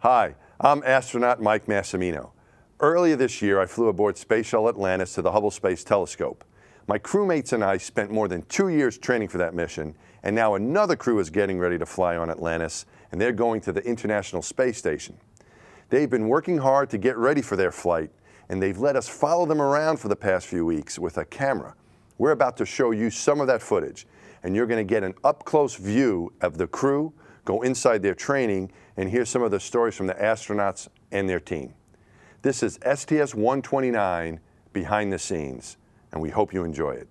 Hi, I'm astronaut Mike Massimino. Earlier this year, I flew aboard Space Shuttle Atlantis to the Hubble Space Telescope. My crewmates and I spent more than 2 years training for that mission, and now another crew is getting ready to fly on Atlantis, and they're going to the International Space Station. They've been working hard to get ready for their flight, and they've let us follow them around for the past few weeks with a camera. We're about to show you some of that footage, and you're going to get an up-close view of the crew, go inside their training, and hear some of the stories from the astronauts and their team. This is STS 129 Behind the Scenes, and we hope you enjoy it.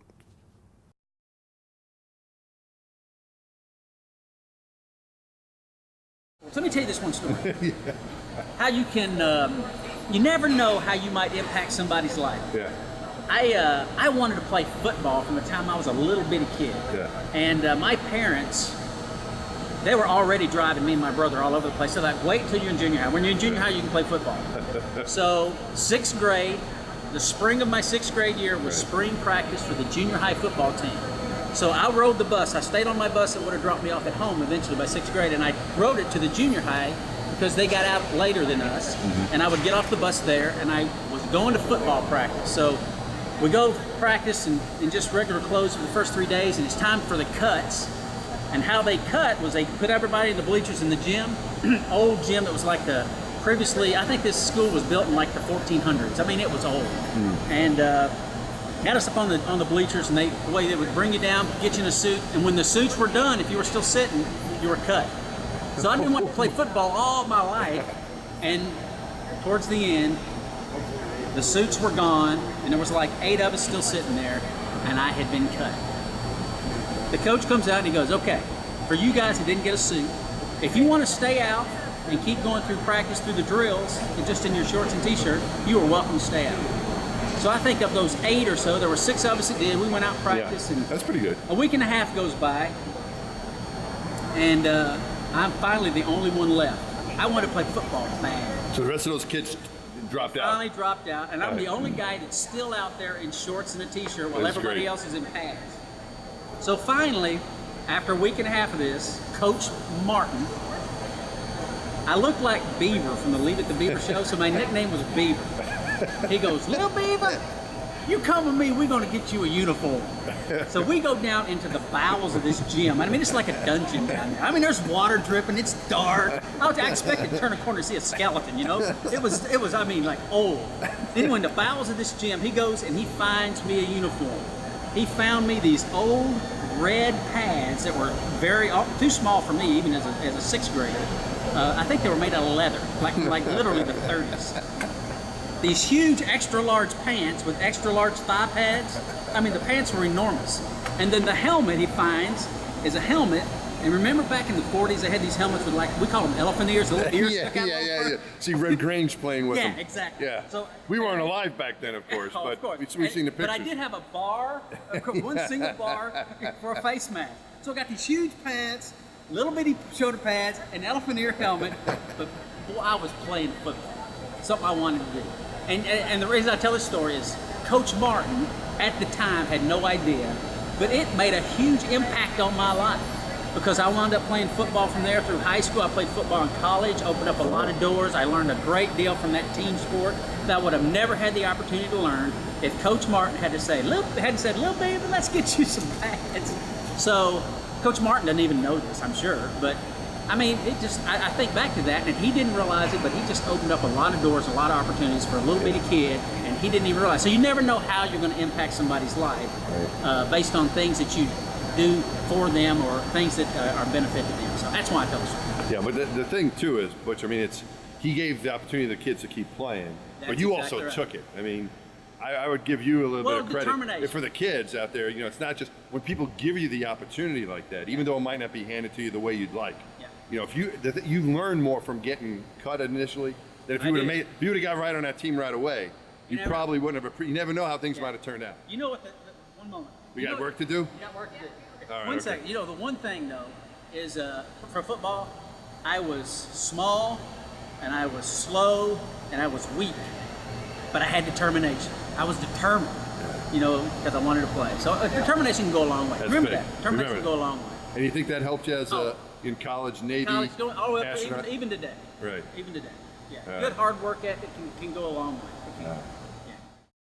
So let me tell you this one story. Yeah. How you can, you never know how you might impact somebody's life. Yeah. I wanted to play football from the time I was a little bitty kid. Yeah. And my parents, they were already driving me and my brother all over the place. So like, wait till you're in junior high. When you're in junior high, you can play football. So 6th grade, the spring of my 6th grade year was spring practice for the junior high football team. So I rode the bus. I stayed on my bus that would have dropped me off at home eventually by 6th grade, and I rode it to the junior high because they got out later than us. And I would get off the bus there, and I was going to football practice. So we go practice in just regular clothes for the first 3 days, and it's time for the cuts. And how they cut was they put everybody in the bleachers in the gym, old gym that was like the previously, I think this school was built in like the 1400s. I mean, it was old. And had us up on the bleachers, and the way they would bring you down, get you in a suit, and when the suits were done, if you were still sitting, you were cut. So I didn't want to play football all my life, and towards the end, the suits were gone, and there was like 8 of us still sitting there, and I had been cut. The coach comes out and he goes, okay, for you guys who didn't get a suit, if you want to stay out and keep going through practice through the drills, and just in your shorts and t-shirt, you are welcome to stay out. So I think of those 8 or so, there were 6 of us that did. We went out and practiced. And that's pretty good. A week and a half goes by, and I'm finally the only one left. I want to play football bad. So the rest of those kids dropped out? Finally dropped out, and I'm the only guy that's still out there in shorts and a t-shirt while everybody else is in pads. So finally, after a week and a half of this, Coach Martin, I looked like Beaver from the Leave It to Beaver show, so my nickname was Beaver. He goes, "Little Beaver, you come with me, we're gonna get you a uniform." So we go down into the bowels of this gym. I mean, it's like a dungeon down there. I mean, there's water dripping, it's dark. I expected to turn a corner and see a skeleton, you know? It was, I mean, like old. Anyway, in the bowels of this gym, he goes and he finds me a uniform. He found me these old red pads that were too small for me, even as a 6th grader. I think they were made out of leather, like literally the 30s. These huge extra large pants with extra large thigh pads. I mean, the pants were enormous. And then the helmet he finds is a helmet. And remember back in the 40s, they had these helmets with, like, we call them elephant ears, the little ears stuck out. Yeah. See Red Grange playing with them. Yeah, exactly. Yeah. So, we weren't alive back then, of course, of but course. we've seen the pictures. But I did have a bar, one single bar for a face mask. So I got these huge pants, little bitty shoulder pads, an elephant ear helmet, but boy, I was playing football. Something I wanted to do. And the reason I tell this story is Coach Martin, at the time, had no idea, but it made a huge impact on my life. Because I wound up playing football from there through high school. I played football in college, opened up a lot of doors. I learned a great deal from that team sport that I would have never had the opportunity to learn if Coach Martin had said, "Little baby, let's get you some pads." So Coach Martin doesn't even know this, I'm sure, but I mean, I think back to that, and he didn't realize it, but he just opened up a lot of doors, a lot of opportunities for a little bitty kid, and he didn't even realize. So you never know how you're going to impact somebody's life based on things that you do for them or things that are benefit to them. So that's why I tell the story. Yeah, but the thing too is, Butch, I mean, he gave the opportunity to the kids to keep playing, but you also took it. I mean, I would give you a little bit of credit for the kids out there. You know, it's not just when people give you the opportunity like that, even though it might not be handed to you the way you'd like. Yeah. You know, if you learn more from getting cut initially than if you would have got right on that team right away. You probably wouldn't have. You never know how things might have turned out. You know what? One moment. We got work to do? We got work to do. All right, one second. You know, the one thing, though, is for football, I was small, and I was slow, and I was weak. But I had determination. I was determined, you know, because I wanted to play. So determination can go a long way. Remember that. Determination can go a long way. And you think that helped you as a in college, Navy, college, going all the way up, astronaut. even today. Right. Even today. Yeah. Good hard work ethic can go a long way.